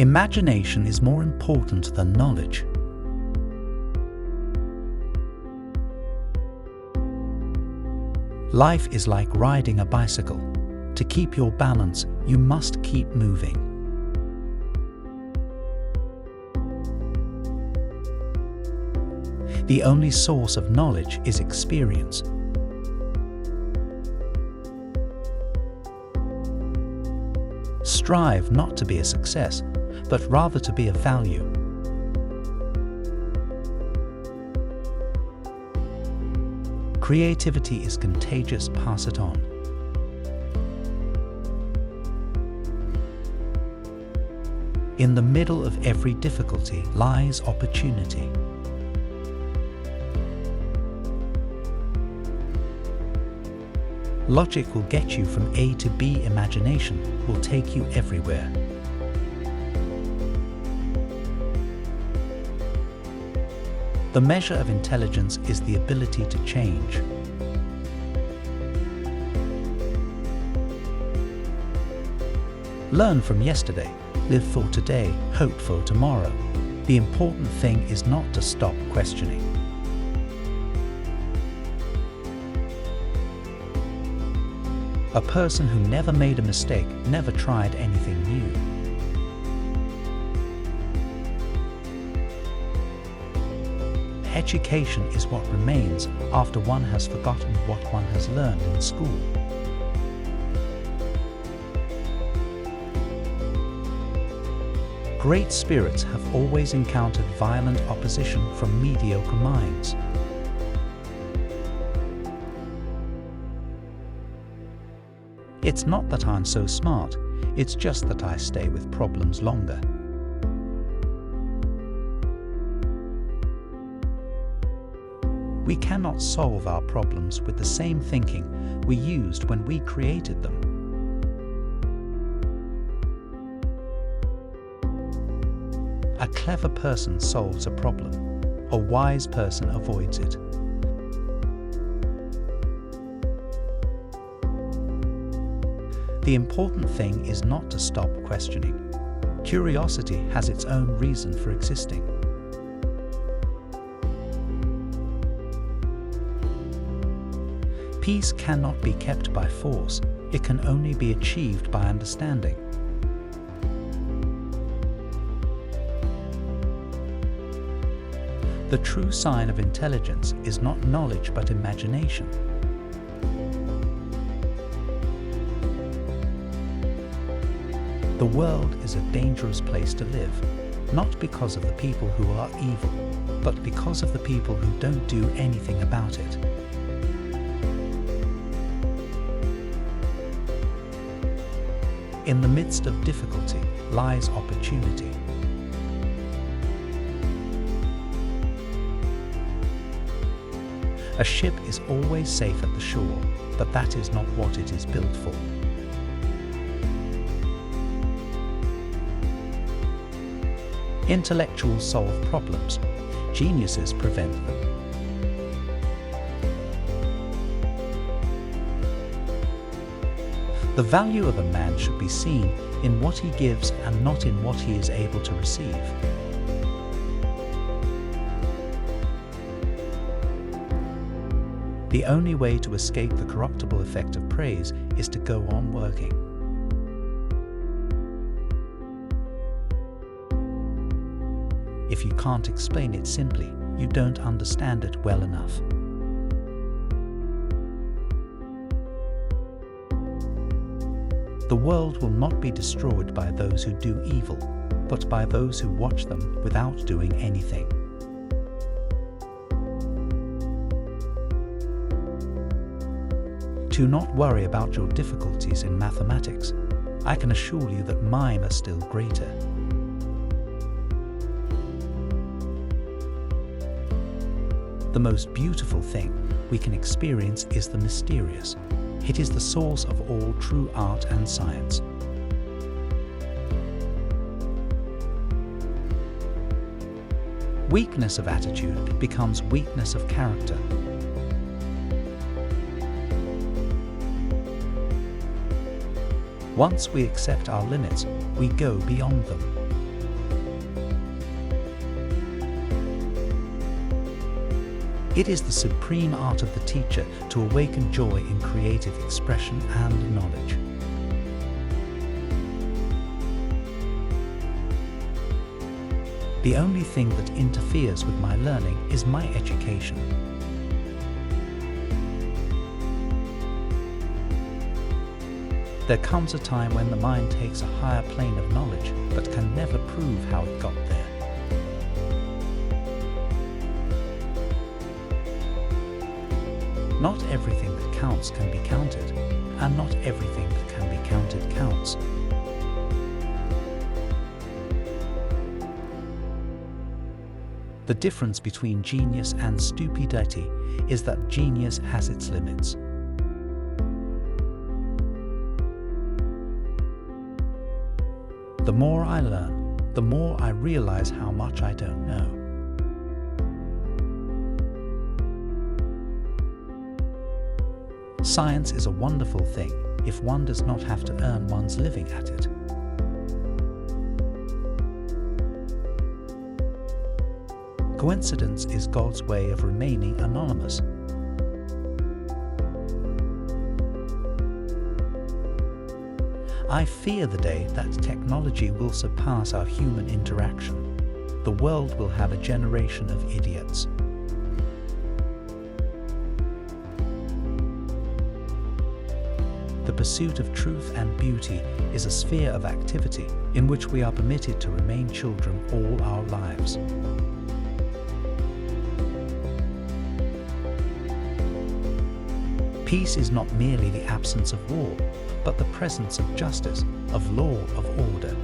Imagination is more important than knowledge. Life is like riding a bicycle. To keep your balance, you must keep moving. The only source of knowledge is experience. Strive not to be a success, but rather to be of value. Creativity is contagious, pass it on. In the middle of every difficulty lies opportunity. Logic will get you from A to B. Imagination will take you everywhere. The measure of intelligence is the ability to change. Learn from yesterday, live for today, hope for tomorrow. The important thing is not to stop questioning. A person who never made a mistake never tried anything new. Education is what remains after one has forgotten what one has learned in school. Great spirits have always encountered violent opposition from mediocre minds. It's not that I'm so smart, it's just that I stay with problems longer. We cannot solve our problems with the same thinking we used when we created them. A clever person solves a problem. A wise person avoids it. The important thing is not to stop questioning. Curiosity has its own reason for existing. Peace cannot be kept by force. It can only be achieved by understanding. The true sign of intelligence is not knowledge but imagination. The world is a dangerous place to live, not because of the people who are evil, but because of the people who don't do anything about it. In the midst of difficulty lies opportunity. A ship is always safe at the shore, but that is not what it is built for. Intellectuals solve problems, geniuses prevent them. The value of a man should be seen in what he gives and not in what he is able to receive. The only way to escape the corruptible effect of praise is to go on working. If you can't explain it simply, you don't understand it well enough. The world will not be destroyed by those who do evil, but by those who watch them without doing anything. Do not worry about your difficulties in mathematics. I can assure you that mine are still greater. The most beautiful thing we can experience is the mysterious. It is the source of all true art and science. Weakness of attitude becomes weakness of character. Once we accept our limits, we go beyond them. It is the supreme art of the teacher to awaken joy in creative expression and knowledge. The only thing that interferes with my learning is my education. There comes a time when the mind takes a higher plane of knowledge, but can never prove how it got there. Not everything that counts can be counted, and not everything that can be counted counts. The difference between genius and stupidity is that genius has its limits. The more I learn, the more I realize how much I don't know. Science is a wonderful thing if one does not have to earn one's living at it. Coincidence is God's way of remaining anonymous. I fear the day that technology will surpass our human interaction. The world will have a generation of idiots. The pursuit of truth and beauty is a sphere of activity in which we are permitted to remain children all our lives. Peace is not merely the absence of war, but the presence of justice, of law, of order.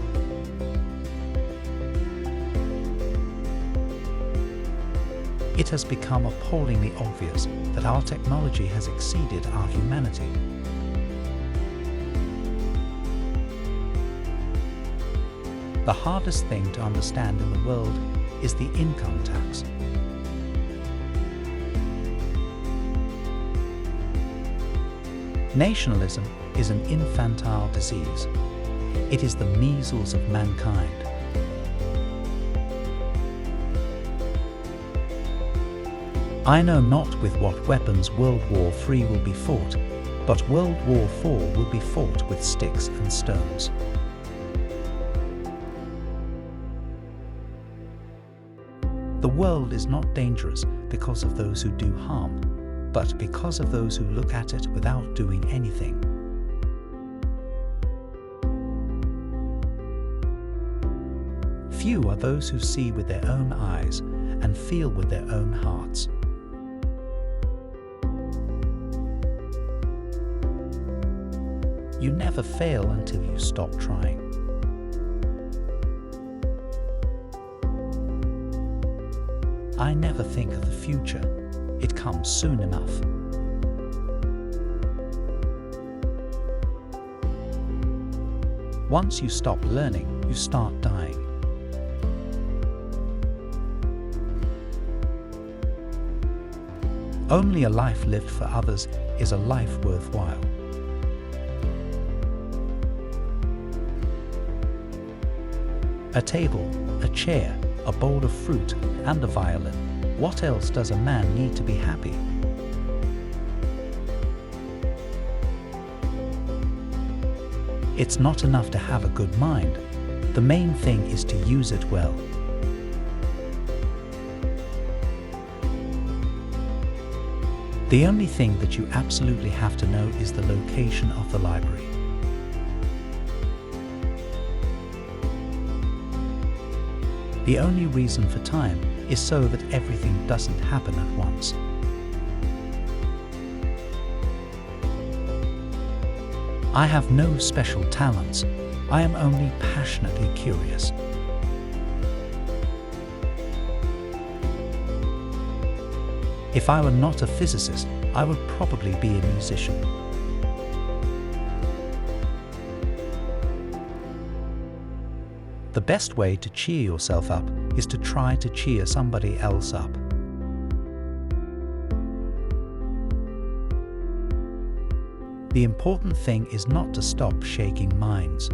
It has become appallingly obvious that our technology has exceeded our humanity. The hardest thing to understand in the world is the income tax. Nationalism is an infantile disease. It is the measles of mankind. I know not with what weapons World War III will be fought, but World War IV will be fought with sticks and stones. The world is not dangerous because of those who do harm, but because of those who look at it without doing anything. Few are those who see with their own eyes and feel with their own hearts. You never fail until you stop trying. I never think of the future. It comes soon enough. Once you stop learning, you start dying. Only a life lived for others is a life worthwhile. A table, a chair, a bowl of fruit, and a violin. What else does a man need to be happy? It's not enough to have a good mind. The main thing is to use it well. The only thing that you absolutely have to know is the location of the library. The only reason for time is so that everything doesn't happen at once. I have no special talents. I am only passionately curious. If I were not a physicist, I would probably be a musician. The best way to cheer yourself up is to try to cheer somebody else up. The important thing is not to stop shaking minds.